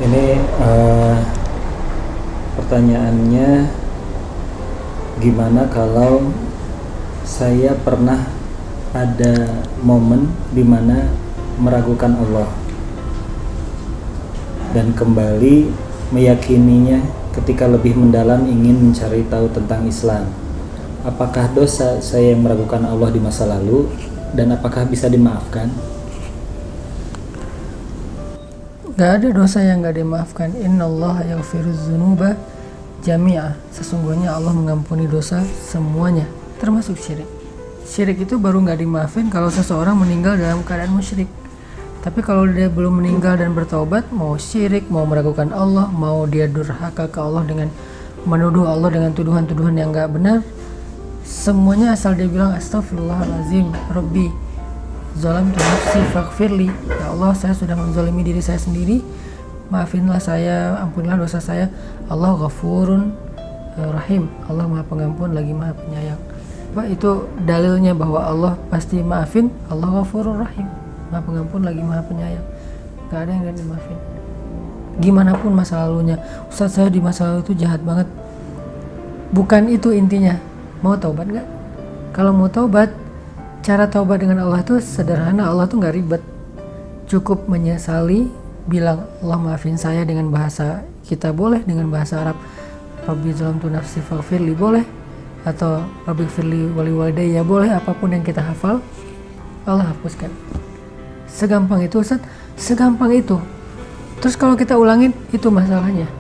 Ini pertanyaannya, gimana kalau saya pernah ada momen dimana meragukan Allah dan kembali meyakininya ketika lebih mendalam ingin mencari tahu tentang Islam. Apakah dosa saya yang meragukan Allah di masa lalu dan apakah bisa dimaafkan? Gak ada dosa yang gak dimaafkan. Innallaha yaghfiruz dzunuba jami'a. Sesungguhnya Allah mengampuni dosa semuanya, termasuk syirik. Syirik itu baru gak dimaafin kalau seseorang meninggal dalam keadaan musyrik. Tapi kalau dia belum meninggal dan bertaubat, mau syirik, mau meragukan Allah, mau dia durhaka ke Allah dengan menuduh Allah dengan tuduhan-tuduhan yang gak benar, semuanya asal dia bilang astaghfirullahalazim Rabbi zalamtu nafsi faghfirli, ya Allah saya sudah menzalimi diri saya sendiri, maafinlah saya, ampunilah dosa saya. Allah ghafurun rahim, Allah maha pengampun lagi maha penyayang. Itu dalilnya bahwa Allah pasti maafin. Allah ghafurur rahim, maha pengampun lagi maha penyayang. Gak ada yang gak dimaafin gimana pun masa lalunya. Ustaz, saya di masa lalu itu jahat banget. Bukan itu intinya. Mau taubat gak? Kalau mau taubat, cara taubat dengan Allah itu sederhana. Allah tuh gak ribet, cukup menyesali, bilang Allah maafin saya dengan bahasa kita boleh, dengan bahasa Arab Rabbi zalamtu nafsi faghfirli boleh, atau Rabbi firli wali walidayya boleh, apapun yang kita hafal Allah hapuskan. Segampang itu Ustaz, segampang itu. Terus kalau kita ulangin, itu masalahnya.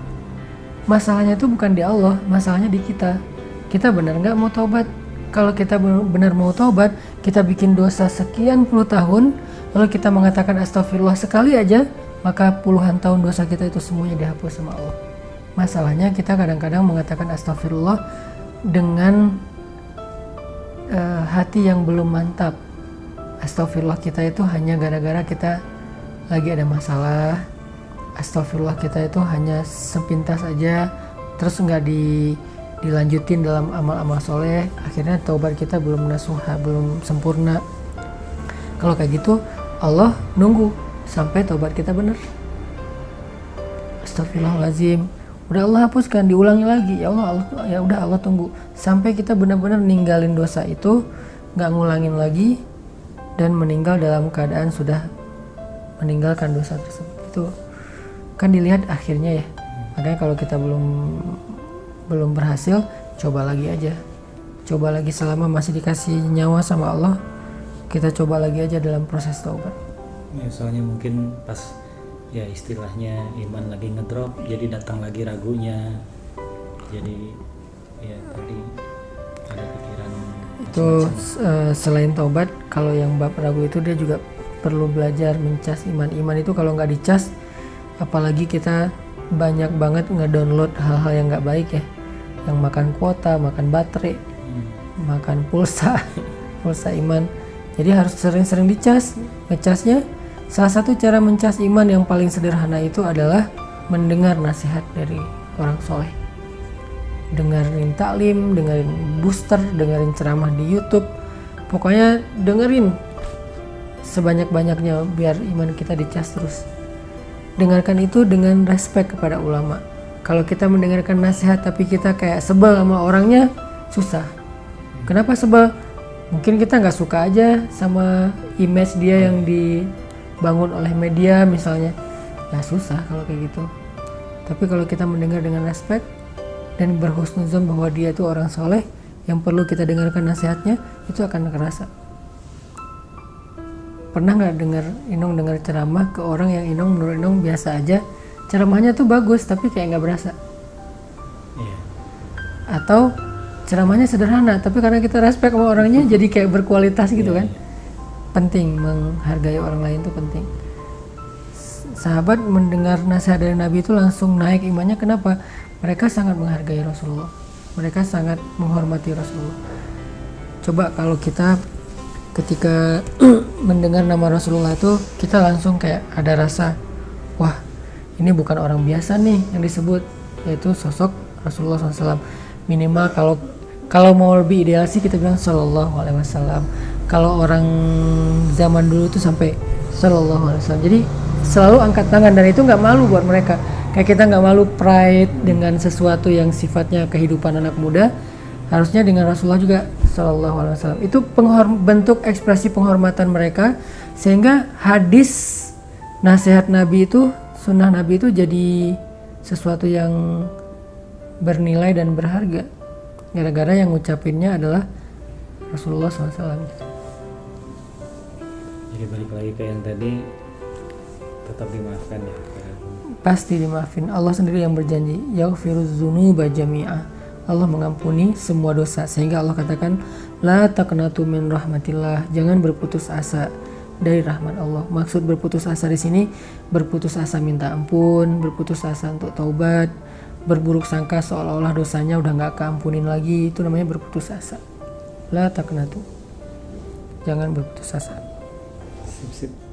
Masalahnya itu bukan di Allah, masalahnya di kita. Kita benar nggak mau taubat? Kalau kita benar mau taubat, kita bikin dosa sekian puluh tahun, lalu kita mengatakan astagfirullah sekali aja, maka puluhan tahun dosa kita itu semuanya dihapus sama Allah. Masalahnya kita kadang-kadang mengatakan astagfirullah dengan hati yang belum mantap. Astagfirullah kita itu hanya gara-gara kita lagi ada masalah. Astagfirullah kita itu hanya sepintas aja, terus nggak dilanjutin dalam amal-amal soleh, akhirnya taubat kita belum nasuha, belum sempurna. Kalau kayak gitu, Allah nunggu sampai taubat kita benar. Astagfirullahaladzim, udah Allah hapuskan, diulangi lagi. Ya Allah, ya udah Allah tunggu sampai kita benar-benar ninggalin dosa itu, nggak ngulangin lagi, dan meninggal dalam keadaan sudah meninggalkan dosa tersebut. Itu kan dilihat akhirnya ya. Makanya kalau kita belum berhasil, coba lagi aja. Coba lagi selama masih dikasih nyawa sama Allah, kita coba lagi aja dalam proses taubat. Ya, soalnya mungkin pas ya istilahnya iman lagi ngedrop, jadi datang lagi ragunya. Jadi ya tadi ada pikiran itu selain taubat, kalau yang bab ragu itu dia juga perlu belajar mencas iman. Iman itu kalau nggak dicas, apalagi kita banyak banget ngedownload hal-hal yang nggak baik ya, yang makan kuota, makan baterai, makan pulsa iman. Jadi harus sering-sering dicas. Ngecasnya, salah satu cara mencas iman yang paling sederhana itu adalah mendengar nasihat dari orang soleh, dengerin taklim, dengerin booster, dengerin ceramah di YouTube, pokoknya dengerin sebanyak-banyaknya biar iman kita dicas terus. Dengarkan itu dengan respek kepada ulama. Kalau kita mendengarkan nasihat tapi kita kayak sebel sama orangnya, susah. Kenapa sebel? Mungkin kita nggak suka aja sama image dia yang dibangun oleh media misalnya. Ya susah kalau kayak gitu. Tapi kalau kita mendengar dengan respek dan berhusnuzon bahwa dia itu orang soleh yang perlu kita dengarkan nasihatnya, itu akan kerasa. Pernah nggak dengar ceramah ke orang yang menurut Inong biasa aja, ceramahnya tuh bagus tapi kayak nggak berasa. Iya. Atau ceramahnya sederhana tapi karena kita respect sama orangnya jadi kayak berkualitas gitu kan. Penting menghargai orang lain itu penting. Sahabat mendengar nasihat dari Nabi itu langsung naik imannya. Kenapa? Mereka sangat menghargai Rasulullah, mereka sangat menghormati Rasulullah. Coba kalau kita ketika mendengar nama Rasulullah itu kita langsung kayak ada rasa, wah ini bukan orang biasa nih yang disebut, yaitu sosok Rasulullah SAW. Minimal kalau mau lebih ideal sih kita bilang Sallallahu Alaihi Wasallam. Kalau orang zaman dulu itu sampai Sallallahu Alaihi Wasallam. Jadi selalu angkat tangan dan itu nggak malu buat mereka. Kayak kita nggak malu pride dengan sesuatu yang sifatnya kehidupan anak muda, harusnya dengan Rasulullah juga Shallallahu Alaihi Wasallam. Itu bentuk ekspresi penghormatan mereka, sehingga hadis nasihat Nabi itu, sunnah Nabi itu jadi sesuatu yang bernilai dan berharga. Gara-gara yang ngucapinnya adalah Rasulullah SAW. Jadi balik lagi ke yang tadi, tetap dimaafkan ya. Pasti dimaafin. Allah sendiri yang berjanji, yaghfiruz dzunuba jami'a. Allah mengampuni semua dosa, sehingga Allah katakan la taqnatu min rahmatillah, jangan berputus asa dari rahmat Allah. Maksud berputus asa di sini, berputus asa minta ampun, berputus asa untuk taubat, berburuk sangka seolah-olah dosanya udah nggak keampunin lagi, itu namanya berputus asa. La taqnatu, jangan berputus asa. Sip.